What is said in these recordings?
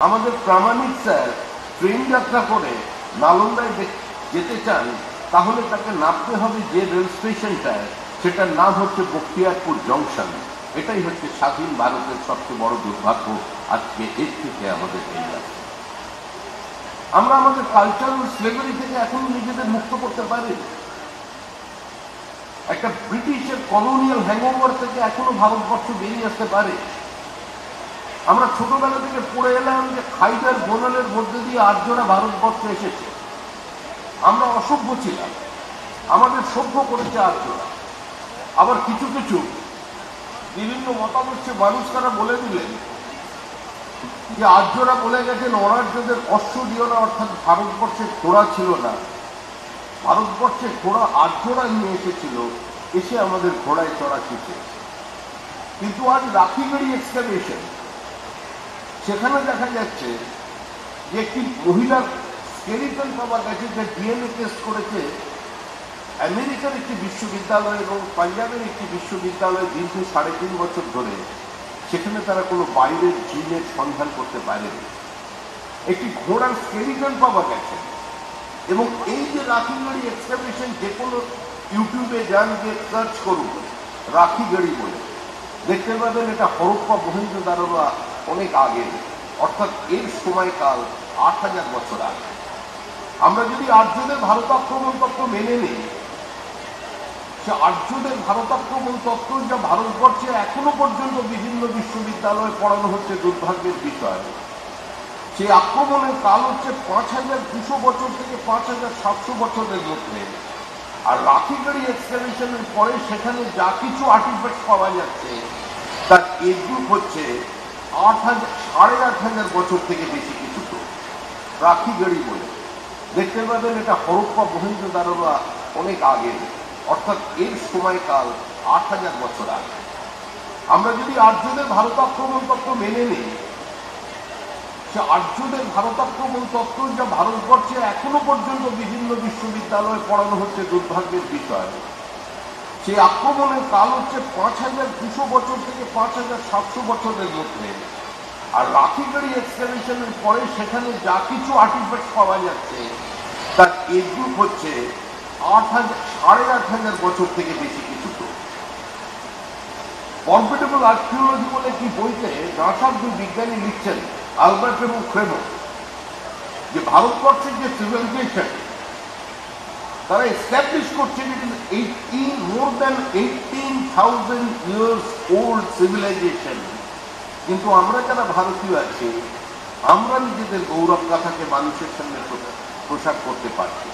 আমাদের প্রামাণিক sir train যাত্রা করে নালন্দায় যেতে চান, তাহলে তাকে নামতে হবে যে রেল স্টেশনটায়, সেটার নাম হচ্ছে বখতিয়ারপুর জংশন। এটাই হচ্ছে স্বাধীন ভারতের সবচেয়ে বড় দুর্ভাগ্য। আজকে এর থেকে আমাদের এই আছে, আমরা আমাদের কালচারাল স্লেভারি থেকে এখনো নিজেদের মুক্ত করতে পারি। একটা ব্রিটিশের কলোনিয়াল হ্যাংওভার থেকে এখনো ভারতবর্ষ বেরিয়ে আসতে পারে। আমরা ছোটবেলা থেকে পড়ে এলাম যে খাইবার বোনালের মধ্যে দিয়ে আর্যরা ভারতবর্ষে এসেছে। আমরা অসভ্য ছিলাম, আমাদের সভ্য করেছে আর্যরা। আবার কিছু কিছু বিভিন্ন মতাদর্শে মানুষ তারা বলে দিলেন যে আর্যরা বলে গেছেন অনার্যদের অশ্ব দিও না, অর্থাৎ ভারতবর্ষে ঘোড়া ছিল না, ভারতবর্ষে ঘোড়া আর্যরা নিয়ে এসেছিল, এসে আমাদের ঘোড়ায় চড়া শিখেছে। কিন্তু আজ রাখিগড়ি এক্সকাভেশন, সেখানে দেখা যাচ্ছে যে একটি মহিলার স্কেলিটন পাওয়া গেছে, যে ডিএনএ টেস্ট করেছে আমেরিকার একটি বিশ্ববিদ্যালয় এবং পাঞ্জাবের একটি বিশ্ববিদ্যালয় দীর্ঘ 3.5 বছর ধরে। সেখানে তারা কোনো বাইরের জিনের সন্ধান করতে পারেনি। একটি ঘোড়ার স্কেলিটন পাওয়া গেছে। এবং এই যে রাখিগড়ি এক্সকাভেশন, যে কোনো ইউটিউবে যান, যে সার্চ করুন রাখিগড়ি বলে, দেখতে পাবেন এটা হরপ্পা মহেঞ্জোদারোরা অনেক আগে, অর্থাৎ এর সময়কাল 8000 বছর আগে। আমরা যদি আর্যদের ভারত আক্রমণ তত্ত্ব মেনে নিই, সে আর্যদের ভারত আক্রমণ তত্ত্ব যা ভারতবর্ষে এখনো পর্যন্ত বিভিন্ন বিশ্ববিদ্যালয়ে পড়ানো হচ্ছে, দুর্ভাগ্যের বিষয়, সেই আক্রমণের কাল হচ্ছে 5200 বছর থেকে 5700 বছরের মধ্যে। আর রাখিগড়ি এক্সকাভেশনের পরে সেখানে যা কিছু আর্টিফ্যাক্ট পাওয়া যাচ্ছে তার এজ গ্রুপ হচ্ছে 8500 বছর থেকে বেশি কিছু। তো রাখিগড়ি বলে দেখতে পাবেন এটা হরপ্পা মহেঞ্জোদারোরা অনেক আগে, অর্থাৎ এর সময়কাল 8000 বছর আগে। আমরা যদি আর্যদের ভারত আক্রমণ তত্ত্ব মেনে নিই, সে আর্যদের ভারত আক্রমণ তত্ত্ব যা ভারতবর্ষে এখনো পর্যন্ত বিভিন্ন বিশ্ববিদ্যালয়ে পড়ানো হচ্ছে, দুর্ভাগ্যের বিষয়, সেই আক্রমণের কাল হচ্ছে 5200 বছর থেকে 5700 বছরের মধ্যে। আর রাখিগড়ি এক্সকাভেশনের পরে সেখানে যা কিছু আর্টিফ্যাক্ট পাওয়া যাচ্ছে তার এজ গ্রুপ হচ্ছে 8500 বছর থেকে বেশি কিছু। তো কম্পিটেবল আর্কিওলজি বলে কি বইতে নাসার দুই বিজ্ঞানী লিখছেন, আলবার্ট এবং ক্রেমো, যে ভারতবর্ষের যে সিভিলাইজেশন তারা এস্টাবলিশ করছেন, more than 18,000 years old civilization. কিন্তু আমরা যারা ভারতীয় আছি, আমরা নিজেদের গৌরব গাথাকে মানুষের সামনে প্রসার করতে পারছি।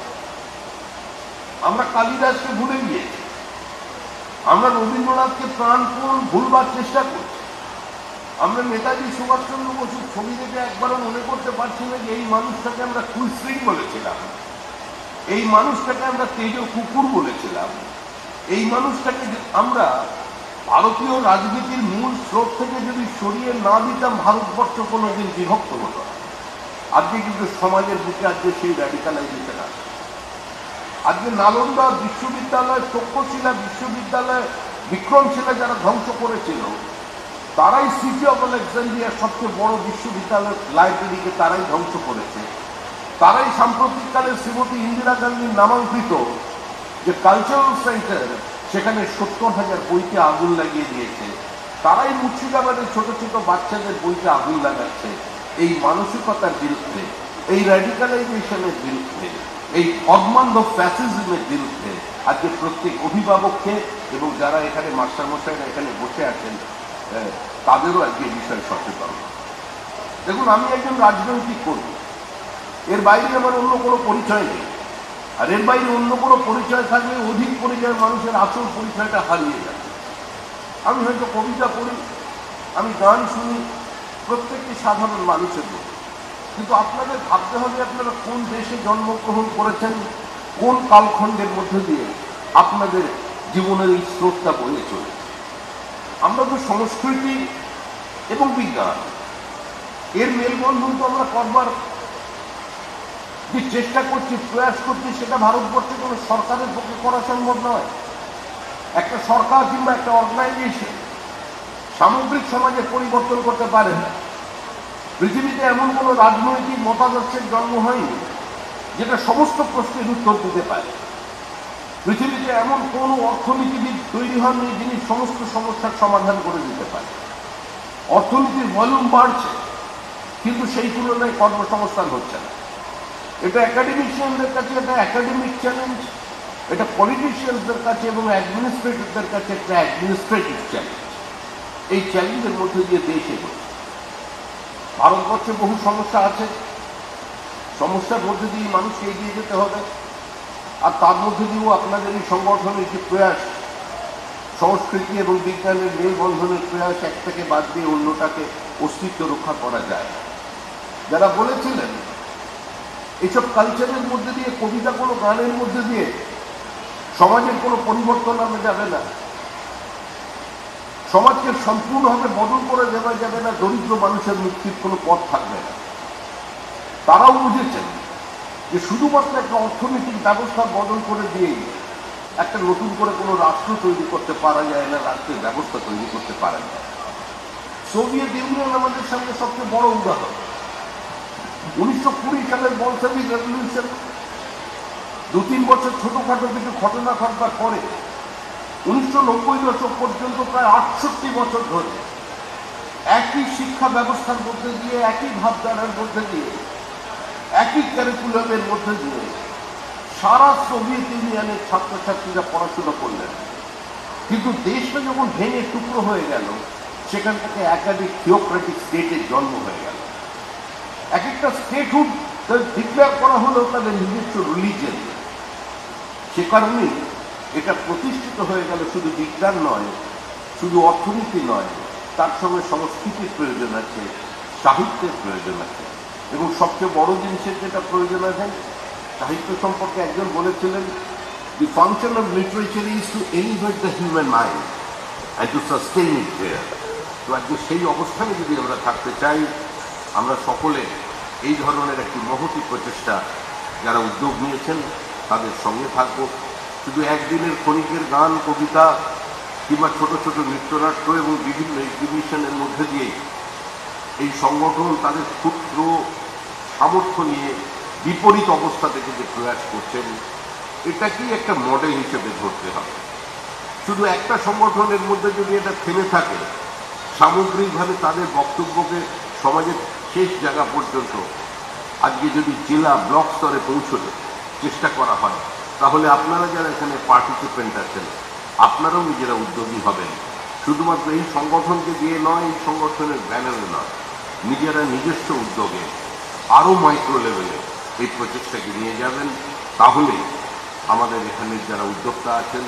আমরা কালিদাসকে ভুলে গিয়েছি, আমরা রবীন্দ্রনাথকে প্রাণপণ ভুলবার চেষ্টা করছি। আমরা নেতাজি সুভাষচন্দ্র বসুর ছবি দেখে একবারও মনে করতে পারছি না যে এই মানুষটাকে আমরা কুইশ্রিং বলেছিলাম, এই মানুষটাকে আমরা তেজ কুকুর বলেছিলাম, এই মানুষটাকে আমরা ভারতীয় রাজনীতির মূল স্রোত থেকে যদি সরিয়ে না দিতাম, ভারতবর্ষ কোনোদিন বিভক্ত হতো না। আজকে কিন্তু সমাজের বুকে আজকে সেই র্যাডিকালাইজেশন আছে। আজকে নালন্দা বিশ্ববিদ্যালয়, তক্ষশিলা বিশ্ববিদ্যালয়, বিক্রমশিলা যারা ধ্বংস করেছিল, তারাই সিটি অফ আলেকজান্ড্রিয়ার সবচেয়ে বড় বিশ্ববিদ্যালয় লাইব্রেরিকে তারাই ধ্বংস করেছে। তারাই সাম্প্রতিককালে শ্রীমতী ইন্দিরা গান্ধীর নামাঙ্কিত যে কালচারাল সেন্টার, সেখানে 70,000 বইতে আগুন লাগিয়ে দিয়েছে। তারাই মুর্শিদাবাদের ছোট ছোট বাচ্চাদের বইতে আগুন লাগাচ্ছে। এই মানসিকতার বিরুদ্ধে, এই র্যাডিকালাইজেশনের বিরুদ্ধে, এই অর্মান্ড ফ্যাসিজমের বিরুদ্ধে আজকে প্রত্যেক অভিভাবককে এবং যারা এখানে মাস্টারমশাইরা এখানে বসে আছেন, তাদেরও আজকে এই বিষয়ে সচেতন। দেখুন, আমি একজন রাজনৈতিক কর্মী, এর বাইরে আমার অন্য কোনো পরিচয় নেই। আর এর বাইরে অন্য কোনো পরিচয় থাকলে অধিক পরিচয় মানুষের আসল পরিচয়টা হারিয়ে যাবে। আমি হয়তো কবিতা পড়ি, আমি গান শুনি, প্রত্যেকটি সাধারণ মানুষের মতো। কিন্তু আপনাদের ভাবতে হবে আপনারা কোন দেশে জন্মগ্রহণ করেছেন, কোন কালখণ্ডের মধ্যে দিয়ে আপনাদের জীবনের এই স্রোতটা বয়ে চলেছে। আমরা তো সংস্কৃতি এবং বিজ্ঞান এর মেলবন্ধন তো আমরা করবার যে চেষ্টা করছি, প্রয়াস করছি, সেটা ভারতবর্ষে কোনো সরকারের পক্ষে করা সম্ভব নয়। একটা সরকার কিংবা একটা অর্গানাইজেশন সামগ্রিক সমাজে পরিবর্তন করতে পারে না। পৃথিবীতে এমন কোনো রাজনৈতিক মতাদর্শের জন্ম হয়নি যেটা সমস্ত প্রশ্নের উত্তর দিতে পারে। পৃথিবীতে এমন কোনো অর্থনীতিবিদ তৈরি হননি যিনি সমস্ত সমস্যার সমাধান করে দিতে পারে। অর্থনীতির ভলিউম বাড়ছে, কিন্তু সেই তুলনায় কর্মসংস্থান হচ্ছে না। এটা একাডেমিশিয়ানদের কাছে একটা একাডেমিক চ্যালেঞ্জ, এটা পলিটিশিয়ানদের কাছে এবং অ্যাডমিনিস্ট্রেটরদের কাছে একটা অ্যাডমিনিস্ট্রেটিভ চ্যালেঞ্জ। এই চ্যালেঞ্জের মধ্যে দিয়ে দেশ এগোচ্ছে। ভারতবর্ষে বহু সমস্যা আছে, সমস্যার মধ্যে দিয়ে মানুষকে এগিয়ে যেতে হবে। আর তার মধ্যে দিয়েও আপনাদের এই সংগঠনের যে প্রয়াস, সংস্কৃতি এবং বিজ্ঞানের মেলবন্ধনের প্রয়াস, একটাকে বাদ দিয়ে অন্যটাকে অস্তিত্ব রক্ষা করা যায়। যারা বলেছিলেন এইসব কালচারের মধ্যে দিয়ে, কবিতা কোনো গানের মধ্যে দিয়ে সমাজের কোনো পরিবর্তন আনা যাবে না, সমাজকে সম্পূর্ণভাবে বদল করে দেওয়া যাবে না, দরিদ্র মানুষের মুক্তির কোনো পথ থাকবে না, তারাও বুঝেছেন যে শুধুমাত্র একটা অর্থনৈতিক ব্যবস্থা বদল করে দিয়েই একটা নতুন করে কোনো রাষ্ট্র তৈরি করতে পারা যায় না, রাষ্ট্রের ব্যবস্থা তৈরি করতে পারে না। সোভিয়েত ইউনিয়ন আমাদের সামনে সবচেয়ে বড় উদাহরণ। 1920 সালের বলশেভিক রেভলিউশন, 2-3 বছর ছোটখাটো কিছু ঘটনা ঘটবার পরে 1990 দশক পর্যন্ত প্রায় 68 বছর ধরে একই শিক্ষা ব্যবস্থার মধ্যে দিয়ে, একই ভাবধারার মধ্যে দিয়ে, একই ক্যারিকুলামের মধ্যে দিয়ে সারা সোভিয়েত ইউনিয়নের ছাত্রছাত্রীরা পড়াশোনা করলেন। কিন্তু দেশটা যখন ভেঙে টুকরো হয়ে গেল, সেখান থেকে একাধিক থিওক্রেটিক স্টেটের জন্ম হয়ে গেল। এক একটা স্টেটহুড ডিক্লেয়ার করা হলো তাদের নিজস্ব রিলিজিয়ন। সে কারণেই এটা প্রতিষ্ঠিত হয়ে গেল শুধু বিজ্ঞান নয়, শুধু অর্থনীতি নয়, তার সঙ্গে সংস্কৃতির প্রয়োজন আছে, সাহিত্যের প্রয়োজন আছে, এবং সবচেয়ে বড় জিনিসের যেটা প্রয়োজন আছে, সাহিত্য সম্পর্কে একজন বলেছিলেন, the function of literature is to elevate the human mind and to sustain it there. তো আজকে সেই অবস্থানে যদি আমরা থাকতে চাই, আমরা সকলে এই ধরনের একটি মহতী প্রচেষ্টা যারা উদ্যোগ নিয়েছেন তাদের সঙ্গে থাকব। শুধু একদিনের ক্ষণিকের গান, কবিতা কিংবা ছোট ছোট নৃত্যনাট্য এবং বিভিন্ন এক্সিবিশনের মধ্যে দিয়েই এই সংগঠন তাদের ক্ষুদ্র সামর্থ্য নিয়ে বিপরীত অবস্থা থেকে যে প্রয়াস করছেন, এটাকেই একটা মডেল হিসেবে ধরতে হবে। শুধু একটা সংগঠনের মধ্যে যদি এটা থেমে থাকে, সামগ্রিকভাবে তাদের বক্তব্যকে সমাজের শেষ জায়গা পর্যন্ত আজকে যদি জেলা ব্লক স্তরে পৌঁছতে চেষ্টা করা হয়, তাহলে আপনারা যারা এখানে পার্টিসিপেন্ট আছেন, আপনারাও নিজেরা উদ্যোগী হবেন। শুধুমাত্র এই সংগঠনকে দিয়ে নয়, এই সংগঠনের ব্যানারে নয়, নিজেরা নিজস্ব উদ্যোগে আরও মাইক্রো লেভেলে এই প্রচেষ্টাকে নিয়ে যাবেন। তাহলে আমাদের এখানে যারা উদ্যোক্তা আছেন,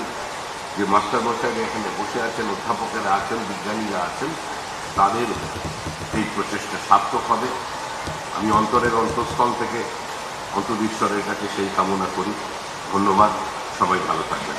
যে মাস্টারমশাইরা এখানে বসে আছেন, অধ্যাপকেরা আছেন, বিজ্ঞানীরা আছেন, তাদের এই প্রচেষ্টা সার্থক হবে। আমি অন্তরের অন্তঃস্থল থেকে অন্তর্বিশ্বরের কাছে সেই কামনা করি। ধন্যবাদ, সবাই ভালো থাকবেন।